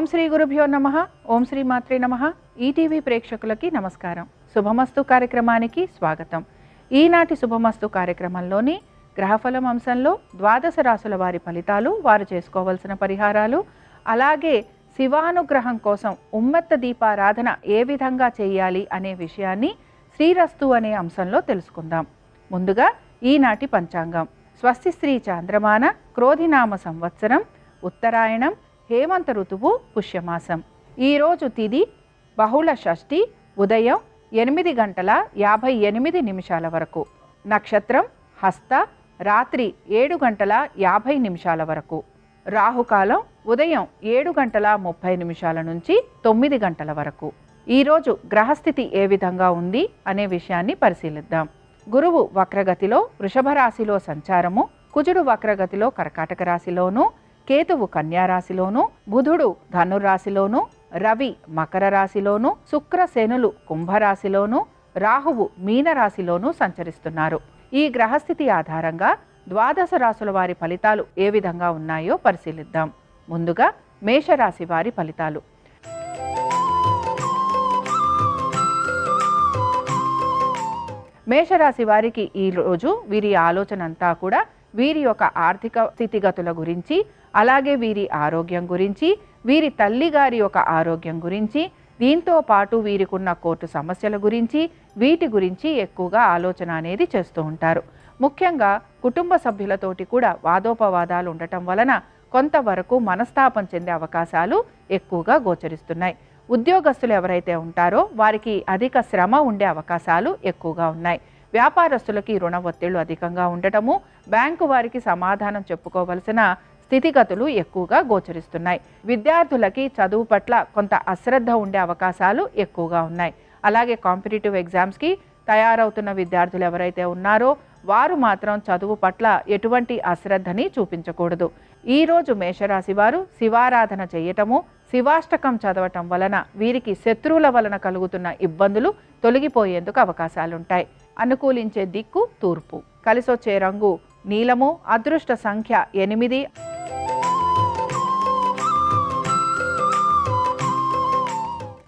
ఓం శ్రీ గురుభ్యో నమః. ఓం శ్రీ మాత్రే నమః. ఈటీవీ ప్రేక్షకులకి నమస్కారం. శుభమస్తు కార్యక్రమానికి స్వాగతం. ఈనాటి శుభమస్తు కార్యక్రమంలోని గ్రహఫలం అంశంలో ద్వాదశ రాశుల వారి ఫలితాలు, వారు చేసుకోవాల్సిన పరిహారాలు, అలాగే శివానుగ్రహం కోసం ఉమ్మత్త దీపారాధన ఏ విధంగా చేయాలి అనే విషయాన్ని శ్రీరస్తు అనే అంశంలో తెలుసుకుందాం. ముందుగా ఈనాటి పంచాంగం. స్వస్తి శ్రీ చాంద్రమాన క్రోధినామ సంవత్సరం, ఉత్తరాయణం, హేమంత ఋతువు, పుష్యమాసం. ఈరోజు తిథి బహుళ షష్ఠి, ఉదయం 8:58 వరకు. నక్షత్రం హస్త, రాత్రి 7:50 వరకు. రాహుకాలం ఉదయం 7:30 నుంచి 9 గంటల వరకు. ఈరోజు గ్రహస్థితి ఏ విధంగా ఉంది అనే విషయాన్ని పరిశీలిద్దాం. గురువు వక్రగతిలో వృషభ రాశిలో సంచారము, కుజుడు వక్రగతిలో కర్కాటక రాశిలోను, కేతువు కన్యా రాశిలోను, బుధుడు ధనురాశిలోను, రవి మకర రాశిలోను, శుక్ర శనులు కుంభరాశిలోను, రాహువు మీనరాశిలోను సంచరిస్తున్నారు. ఈ గ్రహస్థితి ఆధారంగా ద్వాదశ రాశుల వారి ఫలితాలు ఏ విధంగా ఉన్నాయో పరిశీలిద్దాం. ముందుగా మేషరాశి వారి ఫలితాలు. మేషరాశి వారికి ఈరోజు వీరి ఆలోచన అంతా కూడా వీరి యొక్క ఆర్థిక స్థితిగతుల గురించి, అలాగే వీరి ఆరోగ్యం గురించి, వీరి తల్లిగారి యొక్క ఆరోగ్యం గురించి, దీంతో పాటు వీరికున్న కోర్టు సమస్యల గురించి, వీటి గురించి ఎక్కువగా ఆలోచన అనేది చేస్తూ ఉంటారు. ముఖ్యంగా కుటుంబ సభ్యులతోటి కూడా వాదోపవాదాలు ఉండటం వలన కొంతవరకు మనస్తాపం చెందే అవకాశాలు ఎక్కువగా గోచరిస్తున్నాయి. ఉద్యోగస్తులు ఎవరైతే ఉంటారో వారికి అధిక శ్రమ ఉండే అవకాశాలు ఎక్కువగా ఉన్నాయి. వ్యాపారస్తులకి రుణ ఒత్తిళ్లు అధికంగా ఉండటము, బ్యాంకు వారికి సమాధానం చెప్పుకోవలసిన స్థితిగతులు ఎక్కువగా గోచరిస్తున్నాయి. విద్యార్థులకి చదువు పట్ల కొంత అశ్రద్ధ ఉండే అవకాశాలు ఎక్కువగా ఉన్నాయి. అలాగే కాంపిటేటివ్ ఎగ్జామ్స్కి తయారవుతున్న విద్యార్థులు ఎవరైతే ఉన్నారో వారు మాత్రం చదువు పట్ల ఎటువంటి అశ్రద్ధని చూపించకూడదు. ఈరోజు మేషరాశి వారు శివారాధన చేయటము, శివాష్టకం చదవటం వలన వీరికి శత్రువుల వలన కలుగుతున్న ఇబ్బందులు తొలగిపోయేందుకు అవకాశాలుంటాయి. అనుకూలించే దిక్కు తూర్పు. కలిసొచ్చే రంగు నీలము. అదృష్ట సంఖ్య 8.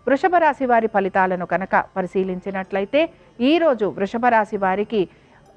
వృషభ రాశి వారి ఫలితాలను కనుక పరిశీలించినట్లయితే ఈరోజు వృషభ రాశి వారికి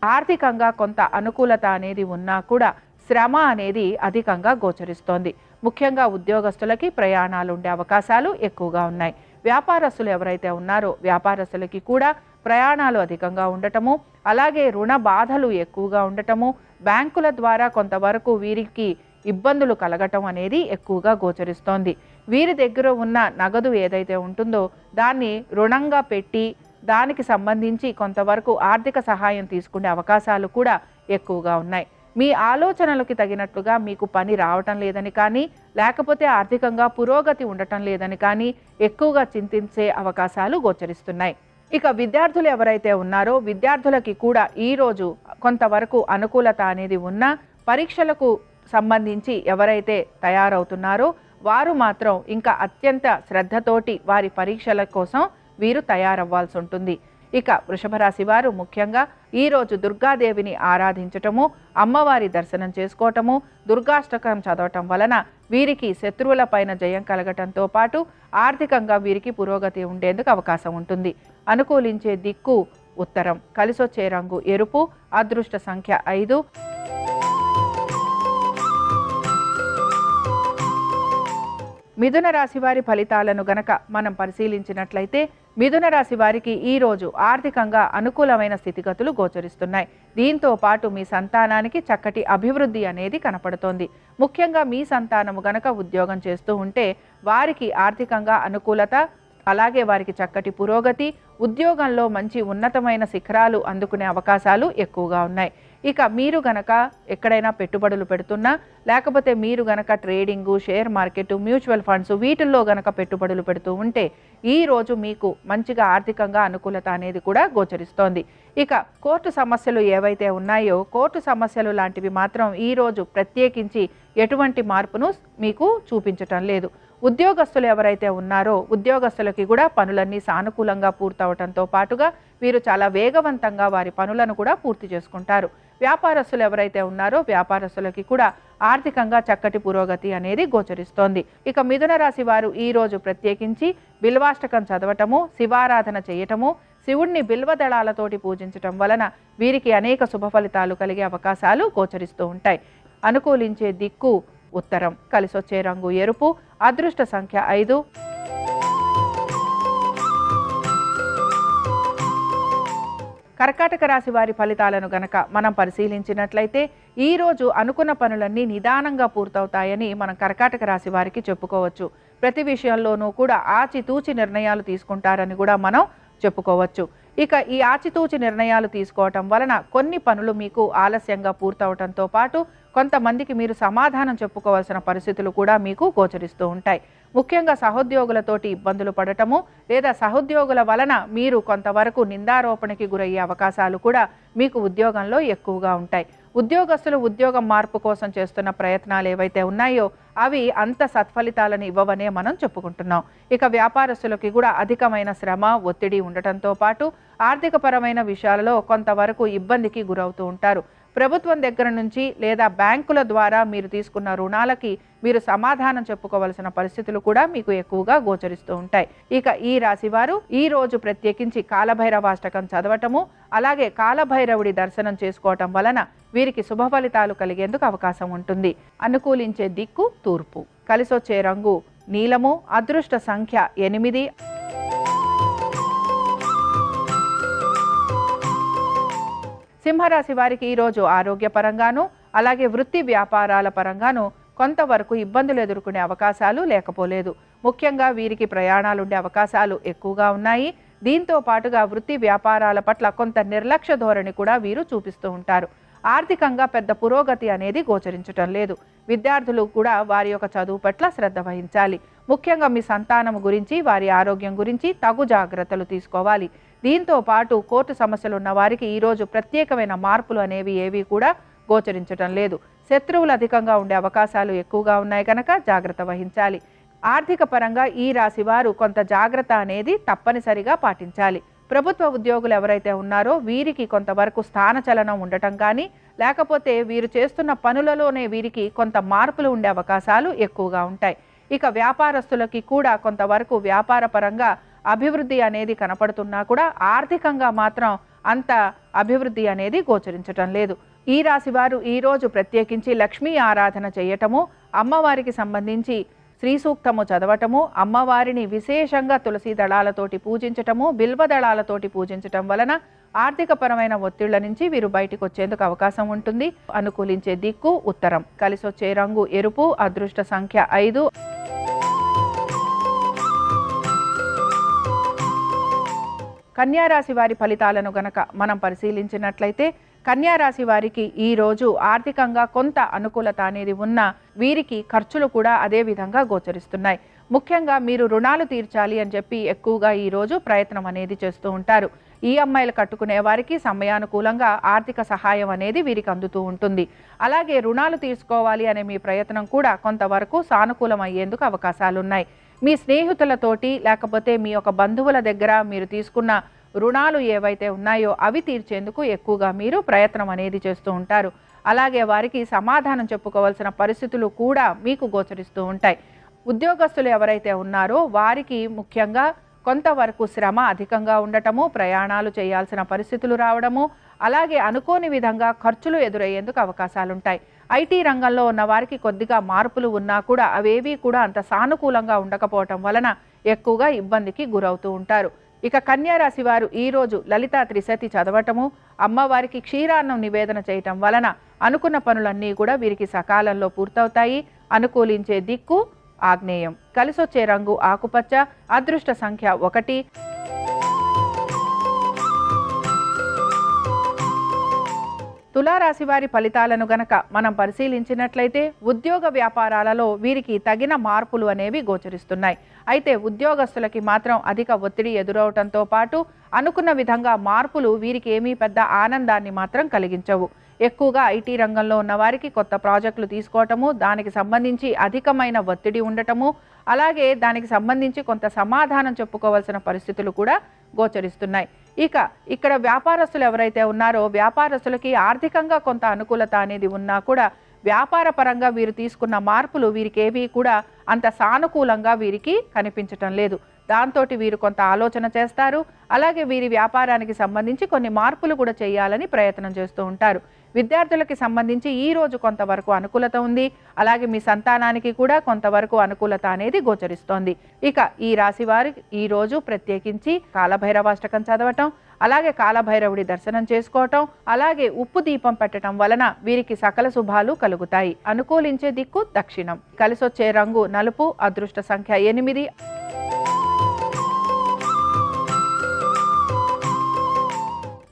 ఆర్థికంగా కొంత అనుకూలత అనేది ఉన్నా కూడా శ్రమ అనేది అధికంగా గోచరిస్తోంది. ముఖ్యంగా ఉద్యోగస్తులకి ప్రయాణాలు ఉండే అవకాశాలు ఎక్కువగా ఉన్నాయి. వ్యాపారస్తులు ఎవరైతే ఉన్నారో వ్యాపారస్తులకి కూడా ప్రయాణాలు అధికంగా ఉండటము, అలాగే రుణ బాధలు ఎక్కువగా ఉండటము, బ్యాంకుల ద్వారా కొంతవరకు వీరికి ఇబ్బందులు కలగటం అనేది ఎక్కువగా గోచరిస్తోంది. వీరి దగ్గర ఉన్న నగదు ఏదైతే ఉంటుందో దాన్ని రుణంగా పెట్టి దానికి సంబంధించి కొంతవరకు ఆర్థిక సహాయం తీసుకునే అవకాశాలు కూడా ఎక్కువగా ఉన్నాయి. మీ ఆలోచనలకి తగినట్లుగా మీకు పని రావటం లేదని కానీ, లేకపోతే ఆర్థికంగా పురోగతి ఉండటం లేదని కానీ ఎక్కువగా చింతించే అవకాశాలు గోచరిస్తున్నాయి. ఇక విద్యార్థులు ఎవరైతే ఉన్నారో విద్యార్థులకి కూడా ఈరోజు కొంతవరకు అనుకూలత అనేది ఉన్నా, పరీక్షలకు సంబంధించి ఎవరైతే తయారవుతున్నారో వారు మాత్రం ఇంకా అత్యంత శ్రద్ధతోటి వారి పరీక్షల కోసం వీరు తయారవ్వాల్సి ఉంటుంది. ఇక వృషభ రాశి వారు ముఖ్యంగా ఈరోజు దుర్గాదేవిని ఆరాధించటము, అమ్మవారి దర్శనం చేసుకోవటము, దుర్గాష్టకం చదవటం వలన వీరికి శత్రువుల పైన జయం కలగటంతో పాటు ఆర్థికంగా వీరికి పురోగతి ఉండేందుకు అవకాశం ఉంటుంది. అనుకూలించే దిక్కు ఉత్తరం. కలిసొచ్చే రంగు ఎరుపు. అదృష్ట సంఖ్య 5. మిథున రాశి వారి ఫలితాలను గనక మనం పరిశీలించినట్లయితే మిథున రాశి వారికి ఈరోజు ఆర్థికంగా అనుకూలమైన స్థితిగతులు గోచరిస్తున్నాయి. దీంతో పాటు మీ సంతానానికి చక్కటి అభివృద్ధి అనేది కనపడుతోంది. ముఖ్యంగా మీ సంతానము గనక ఉద్యోగం చేస్తూ ఉంటే వారికి ఆర్థికంగా అనుకూలత, అలాగే వారికి చక్కటి పురోగతి, ఉద్యోగంలో మంచి ఉన్నతమైన శిఖరాలు అందుకునే అవకాశాలు ఎక్కువగా ఉన్నాయి. ఇక మీరు గనక ఎక్కడైనా పెట్టుబడులు పెడుతున్నా, లేకపోతే మీరు గనక trading, share market, mutual funds వీటిల్లో గనక పెట్టుబడులు పెడుతూ ఉంటే ఈరోజు మీకు మంచిగా ఆర్థికంగా అనుకూలత అనేది కూడా గోచరిస్తోంది. ఇక కోర్టు సమస్యలు ఏవైతే ఉన్నాయో కోర్టు సమస్యలు లాంటివి మాత్రం ఈరోజు ప్రత్యేకించి ఎటువంటి మార్పును మీకు చూపించటం లేదు. ఉద్యోగస్తులు ఎవరైతే ఉన్నారో ఉద్యోగస్తులకి కూడా పనులన్నీ సానుకూలంగా పూర్తవటంతో పాటుగా వీరు చాలా వేగవంతంగా వారి పనులను కూడా పూర్తి చేసుకుంటారు. వ్యాపారస్తులు ఎవరైతే ఉన్నారో వ్యాపారస్తులకి కూడా ఆర్థికంగా చక్కటి పురోగతి అనేది గోచరిస్తోంది. ఇక మిథున రాశి వారు ఈ రోజు ప్రత్యేకించి బిల్వాష్టకం చదవటము, శివారాధన చేయటము, శివుణ్ణి బిల్వదళాలతోటి పూజించటం వలన వీరికి అనేక శుభ ఫలితాలు కలిగే అవకాశాలు గోచరిస్తూ ఉంటాయి. అనుకూలించే దిక్కు ఉత్తరం, కలిసొచ్చే రంగు ఎరుపు, అదృష్ట సంఖ్య 5. కర్కాటక రాశి వారి ఫలితాలను గనక మనం పరిశీలించినట్లయితే ఈ రోజు అనుకున్న పనులన్నీ నిదానంగా పూర్తవుతాయని మనం కర్కాటక రాశి వారికి చెప్పుకోవచ్చు. ప్రతి విషయంలోనూ కూడా ఆచితూచి నిర్ణయాలు తీసుకుంటారని కూడా మనం చెప్పుకోవచ్చు. ఇక ఈ ఆచితూచి నిర్ణయాలు తీసుకోవటం వలన కొన్ని పనులు మీకు ఆలస్యంగా పూర్తవటంతో పాటు కొంతమందికి మీరు సమాధానం చెప్పుకోవాల్సిన పరిస్థితులు కూడా మీకు గోచరిస్తూ ఉంటాయి. ముఖ్యంగా సహోద్యోగులతోటి ఇబ్బందులు పడటము లేదా సహోద్యోగుల వలన మీరు కొంతవరకు నిందారోపణకి గురయ్యే అవకాశాలు కూడా మీకు ఉద్యోగంలో ఎక్కువగా ఉంటాయి. ఉద్యోగస్తులు ఉద్యోగం మార్పు కోసం చేస్తున్న ప్రయత్నాలు ఏవైతే ఉన్నాయో అవి అంత సత్ఫలితాలను ఇవ్వవనే మనం చెప్పుకుంటున్నాం. ఇక వ్యాపారస్తులకి కూడా అధికమైన శ్రమ, ఒత్తిడి ఉండటంతో పాటు ఆర్థికపరమైన విషయాలలో కొంతవరకు ఇబ్బందికి గురవుతూ ఉంటారు. ప్రభుత్వం దగ్గర నుంచి లేదా బ్యాంకుల ద్వారా మీరు తీసుకున్న రుణాలకి మీరు సమాధానం చెప్పుకోవాల్సిన పరిస్థితులు కూడా మీకు ఎక్కువగా గోచరిస్తూ ఉంటాయి. ఇక ఈ రాశి వారు ఈ రోజు ప్రత్యేకించి కాలభైరవాష్టకం చదవటము, అలాగే కాలభైరవుడి దర్శనం చేసుకోవటం వలన వీరికి శుభ ఫలితాలు కలిగేందుకు అవకాశం ఉంటుంది. అనుకూలించే దిక్కు తూర్పు, కలిసొచ్చే రంగు నీలము, అదృష్ట సంఖ్య 8. సింహరాశి వారికి ఈరోజు ఆరోగ్యపరంగాను అలాగే వృత్తి వ్యాపారాల పరంగాను కొంతవరకు ఇబ్బందులు ఎదుర్కొనే అవకాశాలు లేకపోలేదు. ముఖ్యంగా వీరికి ప్రయాణాలు ఉండే అవకాశాలు ఎక్కువగా ఉన్నాయి. దీంతో పాటుగా వృత్తి వ్యాపారాల పట్ల కొంత నిర్లక్ష్య ధోరణి కూడా వీరు చూపిస్తూ ఉంటారు. ఆర్థికంగా పెద్ద పురోగతి అనేది గోచరించటం లేదు. విద్యార్థులు కూడా వారి యొక్క చదువు పట్ల శ్రద్ధ వహించాలి. ముఖ్యంగా మీ సంతానం గురించి, వారి ఆరోగ్యం గురించి తగు జాగ్రత్తలు తీసుకోవాలి. దీంతో పాటు కోర్టు సమస్యలు ఉన్న వారికి ఈరోజు ప్రత్యేకమైన మార్పులు అనేవి ఏవి కూడా గోచరించటం లేదు. శత్రువులు అధికంగా ఉండే అవకాశాలు ఎక్కువగా ఉన్నాయి కనుక జాగ్రత్త వహించాలి. ఆర్థిక పరంగా ఈ రాశి వారు కొంత జాగ్రత్త అనేది తప్పనిసరిగా పాటించాలి. ప్రభుత్వ ఉద్యోగులు ఎవరైతే ఉన్నారో వీరికి కొంతవరకు స్థానచలనం ఉండటం కానీ లేకపోతే వీరు చేస్తున్న పనులలోనే వీరికి కొంత మార్పులు ఉండే అవకాశాలు ఎక్కువగా ఉంటాయి. ఇక వ్యాపారస్తులకి కూడా కొంతవరకు వ్యాపార పరంగా అభివృద్ధి అనేది కనపడుతున్నా కూడా ఆర్థికంగా మాత్రం అంత అభివృద్ధి అనేది గోచరించటం లేదు. ఈ రాశి వారు ఈరోజు ప్రత్యేకించి లక్ష్మీ ఆరాధన చేయటము, అమ్మవారికి సంబంధించి శ్రీ సూక్తము చదవటము, అమ్మవారిని విశేషంగా తులసి దళాలతోటి పూజించటము, బిల్వ దళాలతోటి పూజించటం వలన ఆర్థికపరమైన ఒత్తిళ్ల నుంచి వీరు బయటకు వచ్చేందుకు అవకాశం ఉంటుంది. అనుకూలించే దిక్కు ఉత్తరం, కలిసొచ్చే రంగు ఎరుపు, అదృష్ట సంఖ్య 5. కన్యారాశి వారి ఫలితాలను గనక మనం పరిశీలించినట్లయితే కన్యారాశి వారికి ఈ రోజు ఆర్థికంగా కొంత అనుకూలత అనేది ఉన్న వీరికి ఖర్చులు కూడా అదే విధంగా గోచరిస్తున్నాయి. ముఖ్యంగా మీరు రుణాలు తీర్చాలి అని చెప్పి ఎక్కువగా ఈ రోజు ప్రయత్నం అనేది చేస్తూ ఉంటారు. ఈఎంఐలు కట్టుకునే వారికి సమయానుకూలంగా ఆర్థిక సహాయం అనేది వీరికి అందుతూ ఉంటుంది. అలాగే రుణాలు తీసుకోవాలి అనే మీ ప్రయత్నం కూడా కొంతవరకు సానుకూలం అయ్యేందుకు అవకాశాలు ఉన్నాయి. మీ స్నేహితులతోటి లేకపోతే మీ యొక్క బంధువుల దగ్గర మీరు తీసుకున్న రుణాలు ఏవైతే ఉన్నాయో అవి తీర్చేందుకు ఎక్కువగా మీరు ప్రయత్నం అనేది చేస్తూ ఉంటారు. అలాగే వారికి సమాధానం చెప్పుకోవాల్సిన పరిస్థితులు కూడా మీకు గోచరిస్తూ ఉంటాయి. ఉద్యోగస్తులు ఎవరైతే ఉన్నారో వారికి ముఖ్యంగా కొంతవరకు శ్రమ అధికంగా ఉండటము, ప్రయాణాలు చేయాల్సిన పరిస్థితులు రావడము, అలాగే అనుకోని విధంగా ఖర్చులు ఎదురయ్యేందుకు అవకాశాలుంటాయి. ఐటీ రంగంలో ఉన్న వారికి కొద్దిగా మార్పులు ఉన్నా కూడా అవేవీ కూడా అంత సానుకూలంగా ఉండకపోవటం వలన ఎక్కువగా ఇబ్బందికి గురవుతూ ఉంటారు. ఇక కన్యారాశి వారు ఈరోజు లలితా త్రిశతి చదవటము, అమ్మవారికి క్షీరాన్నం నివేదన చేయటం వలన అనుకున్న పనులన్నీ కూడా వీరికి సకాలంలో పూర్తవుతాయి. అనుకూలించే దిక్కు ఆగ్నేయం, కలిసొచ్చే రంగు ఆకుపచ్చ, అదృష్ట సంఖ్య 1. తులారాశి వారి ఫలితాలను గనక మనం పరిశీలించినట్లయితే ఉద్యోగ వ్యాపారాలలో వీరికి తగిన మార్పులు అనేవి గోచరిస్తున్నాయి. అయితే ఉద్యోగస్తులకి మాత్రం అధిక ఒత్తిడి ఎదురవటంతో పాటు అనుకున్న విధంగా మార్పులు వీరికి ఏమీ పెద్ద ఆనందాన్ని మాత్రం కలిగించవు. ఎక్కువగా ఐటీ రంగంలో ఉన్న వారికి కొత్త ప్రాజెక్టులు తీసుకోవటము, దానికి సంబంధించి అధికమైన ఒత్తిడి ఉండటము, అలాగే దానికి సంబంధించి కొంత సమాధానం చెప్పుకోవాల్సిన పరిస్థితులు కూడా గోచరిస్తున్నాయి. ఇక ఇక్కడ వ్యాపారస్తులు ఎవరైతే ఉన్నారో వ్యాపారస్తులకి ఆర్థికంగా కొంత అనుకూలత అనేది ఉన్నా కూడా వ్యాపార పరంగా వీరు తీసుకున్న మార్పులు వీరికి ఏవి కూడా అంత సానుకూలంగా వీరికి కనిపించటం లేదు. దాంతో వీరు కొంత ఆలోచన చేస్తారు. అలాగే వీరి వ్యాపారానికి సంబంధించి కొన్ని మార్పులు కూడా చేయాలని ప్రయత్నం చేస్తూ ఉంటారు. విద్యార్థులకి సంబంధించి ఈ రోజు కొంతవరకు అనుకూలత ఉంది. అలాగే మీ సంతానానికి కూడా కొంతవరకు అనుకూలత అనేది గోచరిస్తోంది. ఇక ఈ రాశి వారికి ఈ రోజు ప్రత్యేకించి కాలభైరవాష్టకం చదవటం, అలాగే కాలభైరవుడి దర్శనం చేసుకోవటం, అలాగే ఉప్పు దీపం పెట్టడం వలన వీరికి సకల శుభాలు కలుగుతాయి. అనుకూలించే దిక్కు దక్షిణం. కలిసొచ్చే రంగు నలుపు. అదృష్ట సంఖ్య 8.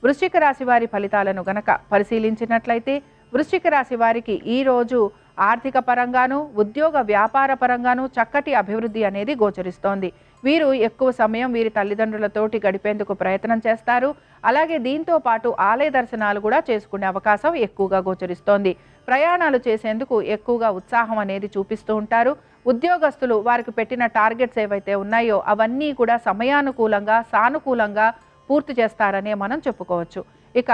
వృశ్చిక రాశి వారి ఫలితాలను గనక పరిశీలించినట్లయితే వృశ్చిక రాశి వారికి ఈ రోజు ఆర్థిక పరంగాను ఉద్యోగ వ్యాపార పరంగాను చక్కటి అభివృద్ధి అనేది గోచరిస్తోంది. వీరు ఎక్కువ సమయం వీరి తల్లిదండ్రులతోటి గడిపేందుకు ప్రయత్నం చేస్తారు. అలాగే దీంతో పాటు ఆలయ దర్శనాలు కూడా చేసుకునే అవకాశం ఎక్కువగా గోచరిస్తోంది. ప్రయాణాలు చేసేందుకు ఎక్కువగా ఉత్సాహం అనేది చూపిస్తూ ఉంటారు. ఉద్యోగస్తులు వారికి పెట్టిన టార్గెట్స్ ఏవైతే ఉన్నాయో అవన్నీ కూడా సమయానుకూలంగా సానుకూలంగా పూర్తి చేస్తారనే మనం చెప్పుకోవచ్చు. ఇక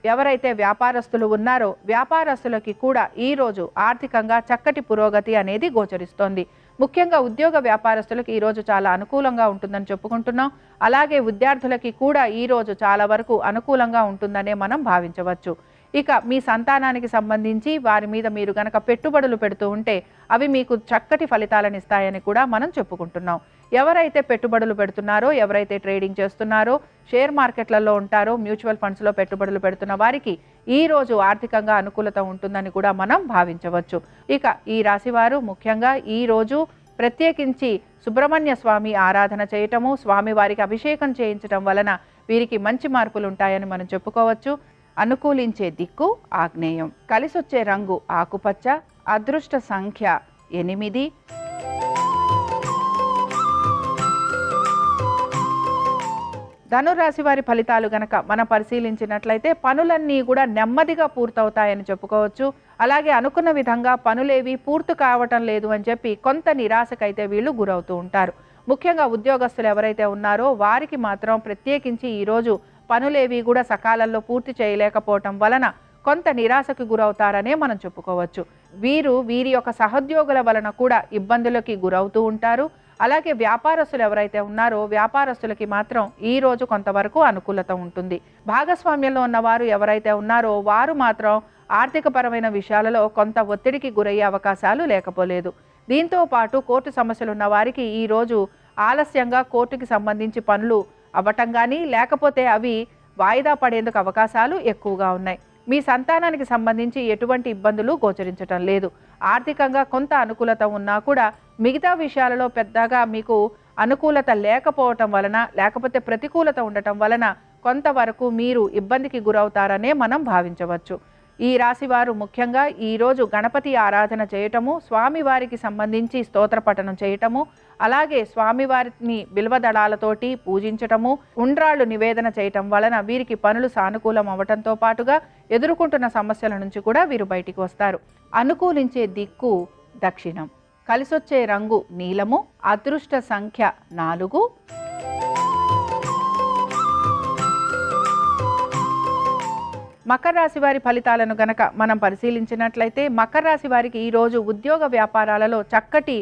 ఎవరైతే వ్యాపారస్తులు ఉన్నారో వ్యాపారస్తులకి కూడా ఈ రోజు ఆర్థికంగా చక్కటి పురోగతి అనేది గోచరిస్తోంది. ముఖ్యంగా ఉద్యోగ వ్యాపారస్తులకు ఈ రోజు చాలా అనుకూలంగా ఉంటుందని చెప్పుకుంటున్నాం. అలాగే విద్యార్థులకి కూడా ఈ రోజు చాలా వరకు అనుకూలంగా ఉంటుందనే మనం భావించవచ్చు. ఇక మీ సంతానానికి సంబంధించి వారి మీద మీరు గనక పెట్టుబడులు పెడుతూ ఉంటే అవి మీకు చక్కటి ఫలితాలను ఇస్తాయని కూడా మనం చెప్పుకుంటున్నాం. ఎవరైతే పెట్టుబడులు పెడుతున్నారో, ఎవరైతే ట్రేడింగ్ చేస్తున్నారో, షేర్ మార్కెట్లలో ఉంటారో, మ్యూచువల్ ఫండ్స్లో పెట్టుబడులు పెడుతున్న వారికి ఈ రోజు ఆర్థికంగా అనుకూలత ఉంటుందని కూడా మనం భావించవచ్చు. ఇక ఈ రాశివారు ముఖ్యంగా ఈ రోజు ప్రత్యేకించి సుబ్రహ్మణ్య స్వామి ఆరాధన చేయటము, స్వామి వారికి అభిషేకం చేయించడం వలన వీరికి మంచి మార్పులు ఉంటాయని మనం చెప్పుకోవచ్చు. అనుకూలించే దిక్కు ఆగ్నేయం. కలిసొచ్చే రంగు ఆకుపచ్చ. అదృష్ట సంఖ్య 8. ధనురాశి వారి ఫలితాలు గనక మనం పరిశీలించినట్లయితే పనులన్నీ కూడా నెమ్మదిగా పూర్తవుతాయని చెప్పుకోవచ్చు. అలాగే అనుకున్న విధంగా పనులేవి పూర్తి కావటం లేదు అని చెప్పి కొంత నిరాశకైతే వీళ్ళు గురవుతూ ఉంటారు. ముఖ్యంగా ఉద్యోగస్తులు ఎవరైతే ఉన్నారో వారికి మాత్రం ప్రత్యేకించి ఈరోజు పనులేవి కూడా సకాలంలో పూర్తి చేయలేకపోవటం వలన కొంత నిరాశకు గురవుతారనే మనం చెప్పుకోవచ్చు. వీరి యొక్క సహోద్యోగుల వలన కూడా ఇబ్బందులకి గురవుతూ ఉంటారు. అలాగే వ్యాపారస్తులు ఎవరైతే ఉన్నారో వ్యాపారస్తులకి మాత్రం ఈ రోజు కొంతవరకు అనుకూలత ఉంటుంది. భాగస్వామ్యంలో ఉన్నవారు ఎవరైతే ఉన్నారో వారు మాత్రం ఆర్థిక పరమైన విషయాలలో కొంత ఒత్తిడికి గురయ్యే అవకాశాలు లేకపోలేదు. దీంతో పాటు కోర్టు సమస్యలు ఉన్న వారికి ఈ రోజు ఆలస్యంగా కోర్టుకి సంబంధించి పనులు అవ్వటం కానీ లేకపోతే అవి వాయిదా పడేందుకు అవకాశాలు ఎక్కువగా ఉన్నాయి. మీ సంతానానికి సంబంధించి ఎటువంటి ఇబ్బందులు గోచరించటం లేదు. ఆర్థికంగా కొంత అనుకూలత ఉన్నా కూడా మిగతా విషయాలలో పెద్దగా మీకు అనుకూలత లేకపోవటం వలన లేకపోతే ప్రతికూలత ఉండటం వలన కొంతవరకు మీరు ఇబ్బందికి గురవుతారనే మనం భావించవచ్చు. ఈ రాశి వారు ముఖ్యంగా ఈరోజు గణపతి ఆరాధన చేయటము, స్వామివారికి సంబంధించి స్తోత్ర పఠనం చేయటము, అలాగే స్వామివారిని బిల్వదళాలతోటి పూజించటము, ఉండ్రాళ్ళు నివేదన చేయటం వలన వీరికి పనులు సానుకూలం అవ్వటంతో పాటుగా ఎదుర్కొంటున్న సమస్యల నుంచి కూడా వీరు బయటికి వస్తారు. అనుకూలించే దిక్కు దక్షిణం. కలిసొచ్చే రంగు నీలము. అదృష్ట సంఖ్య 4. మకర రాశి వారి ఫలితాలను గనక మనం పరిశీలించినట్లయితే మకర రాశి వారికి ఈరోజు ఉద్యోగ వ్యాపారాలలో చక్కటి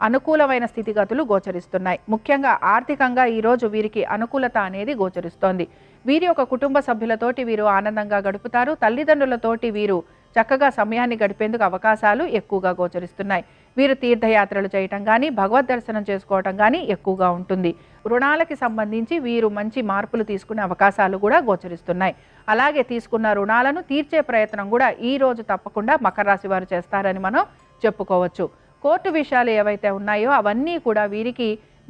అనుకూలమైన స్థితిగతులు గోచరిస్తున్నాయి. ముఖ్యంగా ఆర్థికంగా ఈరోజు వీరికి అనుకూలత అనేది గోచరిస్తోంది. వీరి యొక్క కుటుంబ సభ్యులతోటి వీరు ఆనందంగా గడుపుతారు. తల్లిదండ్రులతోటి వీరు చక్కగా సమయాన్ని గడిపేందుకు అవకాశాలు ఎక్కువగా గోచరిస్తున్నాయి. వీరు తీర్థయాత్రలు చేయటం కానీ భగవద్ దర్శనం చేసుకోవటం కానీ ఎక్కువగా ఉంటుంది. రుణాలకి సంబంధించి వీరు మంచి మార్పులు తీసుకునే అవకాశాలు కూడా గోచరిస్తున్నాయి. అలాగే తీసుకున్న రుణాలను తీర్చే ప్రయత్నం కూడా ఈ రోజు తప్పకుండా మకర రాశి వారు చేస్తారని మనం చెప్పుకోవచ్చు. కోర్టు విషయాలు ఏవైతే ఉన్నాయో అవన్నీ కూడా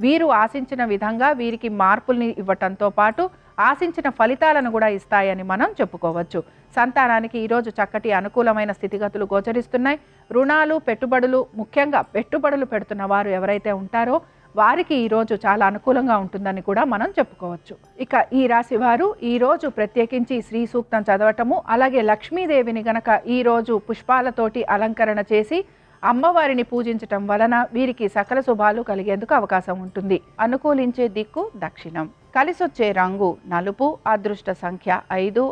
వీరు ఆశించిన విధంగా వీరికి మార్పుల్ని ఇవ్వటంతో పాటు ఆశించిన ఫలితాలను కూడా ఇస్తాయని మనం చెప్పుకోవచ్చు. సంతానానికి ఈరోజు చక్కటి అనుకూలమైన స్థితిగతులు గోచరిస్తున్నాయి. రుణాలు, పెట్టుబడులు, ముఖ్యంగా పెట్టుబడులు పెడుతున్న వారు ఎవరైతే ఉంటారో వారికి ఈరోజు చాలా అనుకూలంగా ఉంటుందని కూడా మనం చెప్పుకోవచ్చు. ఇక ఈ రాశి వారు ఈరోజు ప్రత్యేకించి శ్రీ సూక్తం చదవటము, అలాగే లక్ష్మీదేవిని గనక ఈరోజు పుష్పాలతోటి అలంకరణ చేసి అమ్మవారిని పూజించటం వలన వీరికి సకల శుభాలు కలిగేందుకు అవకాశం ఉంటుంది. అనుకూలించే దిక్కు దక్షిణం. కలిసొచ్చే రంగు నలుపు. అదృష్ట సంఖ్య 5.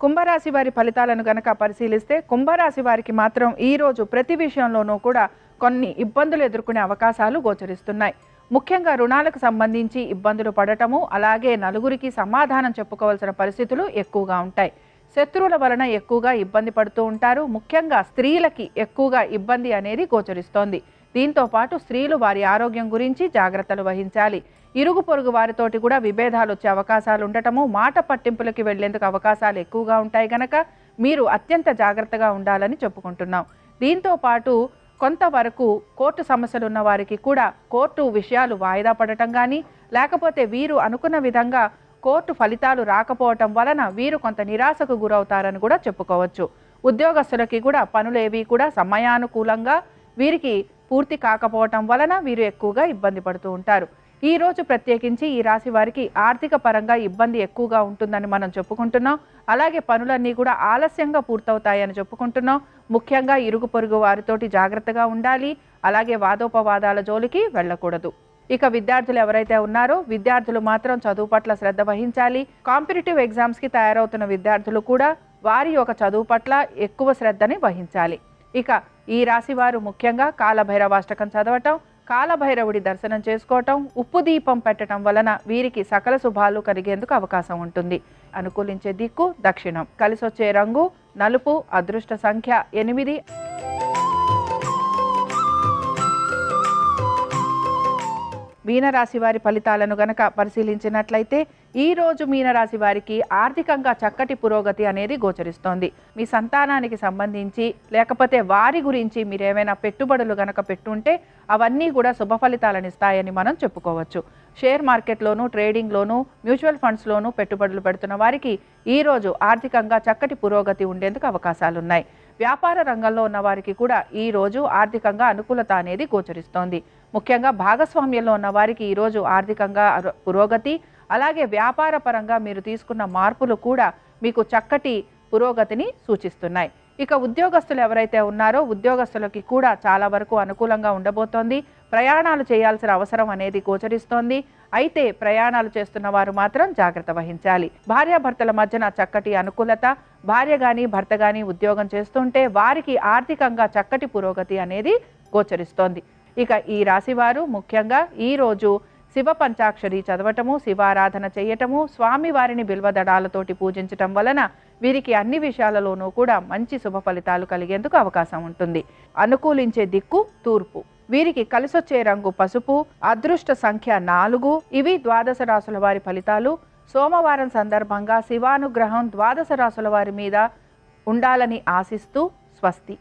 కుంభరాశి వారి ఫలితాలను గనక పరిశీలిస్తే కుంభరాశి వారికి మాత్రం ఈ రోజు ప్రతి విషయంలోనూ కూడా కొన్ని ఇబ్బందులు ఎదుర్కొనే అవకాశాలు గోచరిస్తున్నాయి. ముఖ్యంగా రుణాలకు సంబంధించి ఇబ్బందులు పడటము, అలాగే నలుగురికి సమాధానం చెప్పుకోవాల్సిన పరిస్థితులు ఎక్కువగా ఉంటాయి. శత్రువుల వలన ఎక్కువగా ఇబ్బంది పడుతూ ఉంటారు. ముఖ్యంగా స్త్రీలకి ఎక్కువగా ఇబ్బంది అనేది గోచరిస్తోంది. దీంతో పాటు స్త్రీలు వారి ఆరోగ్యం గురించి జాగ్రత్తలు వహించాలి. ఇరుగు పొరుగు వారితోటి కూడా విభేదాలు వచ్చే అవకాశాలు ఉండటము, మాట పట్టింపులకి వెళ్లేందుకు అవకాశాలు ఎక్కువగా ఉంటాయి గనక మీరు అత్యంత జాగ్రత్తగా ఉండాలని చెప్పుకుంటున్నాం. దీంతో పాటు కొంతవరకు కోర్టు సమస్యలు ఉన్న వారికి కూడా కోర్టు విషయాలు వాయిదా పడటం కానీ, లేకపోతే వీరు అనుకున్న విధంగా కోర్టు ఫలితాలు రాకపోవటం వలన వీరు కొంత నిరాశకు గురవుతారని కూడా చెప్పుకోవచ్చు. ఉద్యోగస్తులకి కూడా పనులేవి కూడా సమయానుకూలంగా వీరికి పూర్తి కాకపోవటం వలన వీరు ఎక్కువగా ఇబ్బంది పడుతూ ఉంటారు. ఈ రోజు ప్రత్యేకించి ఈ రాశి వారికి ఆర్థిక పరంగా ఇబ్బంది ఎక్కువగా ఉంటుందని మనం చెప్పుకుంటున్నాం. అలాగే పనులన్నీ కూడా ఆలస్యంగా పూర్తవుతాయని చెప్పుకుంటున్నాం. ముఖ్యంగా ఇరుగు పొరుగు వారితోటి జాగ్రత్తగా ఉండాలి. అలాగే వాదోపవాదాల జోలికి వెళ్ళకూడదు. ఇక విద్యార్థులు ఎవరైతే ఉన్నారో విద్యార్థులు మాత్రం చదువు పట్ల శ్రద్ధ వహించాలి. కాంపిటేటివ్ ఎగ్జామ్స్కి తయారవుతున్న విద్యార్థులు కూడా వారి యొక్క చదువు పట్ల ఎక్కువ శ్రద్ధని వహించాలి. ఇక ఈ రాశి వారు ముఖ్యంగా కాలభైరవాష్టకం చదవటం, కాలభైరవుడి దర్శనం చేసుకోవటం, ఉప్పు దీపం పెట్టడం వలన వీరికి సకల శుభాలు కలిగేందుకు అవకాశం ఉంటుంది. అనుకూలించే దిక్కు దక్షిణం. కలిసొచ్చే రంగు నలుపు. అదృష్ట సంఖ్య 8. మీనరాశి వారి ఫలితాలను గనక పరిశీలించినట్లయితే ఈ రోజు మీనరాశి వారికి ఆర్థికంగా చక్కటి పురోగతి అనేది గోచరిస్తోంది. మీ సంతానానికి సంబంధించి లేకపోతే వారి గురించి మీరు ఏమైనా పెట్టుబడులు గనక పెట్టుంటే అవన్నీ కూడా శుభ ఫలితాలను ఇస్తాయని మనం చెప్పుకోవచ్చు. షేర్ మార్కెట్లోనూ, ట్రేడింగ్లోనూ, మ్యూచువల్ ఫండ్స్లోనూ పెట్టుబడులు పెడుతున్న వారికి ఈ రోజు ఆర్థికంగా చక్కటి పురోగతి ఉండేందుకు అవకాశాలున్నాయి. వ్యాపార రంగంలో ఉన్న వారికి కూడా ఈ రోజు ఆర్థికంగా అనుకూలత అనేది గోచరిస్తోంది. ముఖ్యంగా భాగస్వామ్యంలో ఉన్న వారికి ఈరోజు ఆర్థికంగా పురోగతి, అలాగే వ్యాపార పరంగా మీరు తీసుకున్న మార్పులు కూడా మీకు చక్కటి పురోగతిని సూచిస్తున్నాయి. ఇక ఉద్యోగస్తులు ఎవరైతే ఉన్నారో ఉద్యోగస్తులకి కూడా చాలా వరకు అనుకూలంగా ఉండబోతోంది. ప్రయాణాలు చేయాల్సిన అవసరం అనేది గోచరిస్తోంది. అయితే ప్రయాణాలు చేస్తున్న వారు మాత్రం జాగ్రత్త వహించాలి. భార్యాభర్తల మధ్యన చక్కటి అనుకూలత. భార్య కానీ భర్త కానీ ఉద్యోగం చేస్తుంటే వారికి ఆర్థికంగా చక్కటి పురోగతి అనేది గోచరిస్తోంది. ఇక ఈ రాశివారు ముఖ్యంగా ఈరోజు శివ పంచాక్షరి చదవటము, శివారాధన చేయటము, స్వామివారిని బిల్వదళాలతోటి పూజించటం వలన వీరికి అన్ని విషయాలలోనూ కూడా మంచి శుభ ఫలితాలు కలిగేందుకు అవకాశం ఉంటుంది. అనుకూలించే దిక్కు తూర్పు. వీరికి కలిసొచ్చే రంగు పసుపు. అదృష్ట సంఖ్య 4. ఇవి ద్వాదశ రాశుల వారి ఫలితాలు. సోమవారం సందర్భంగా శివానుగ్రహం ద్వాదశ రాశుల వారి మీద ఉండాలని ఆశిస్తూ స్వస్తి.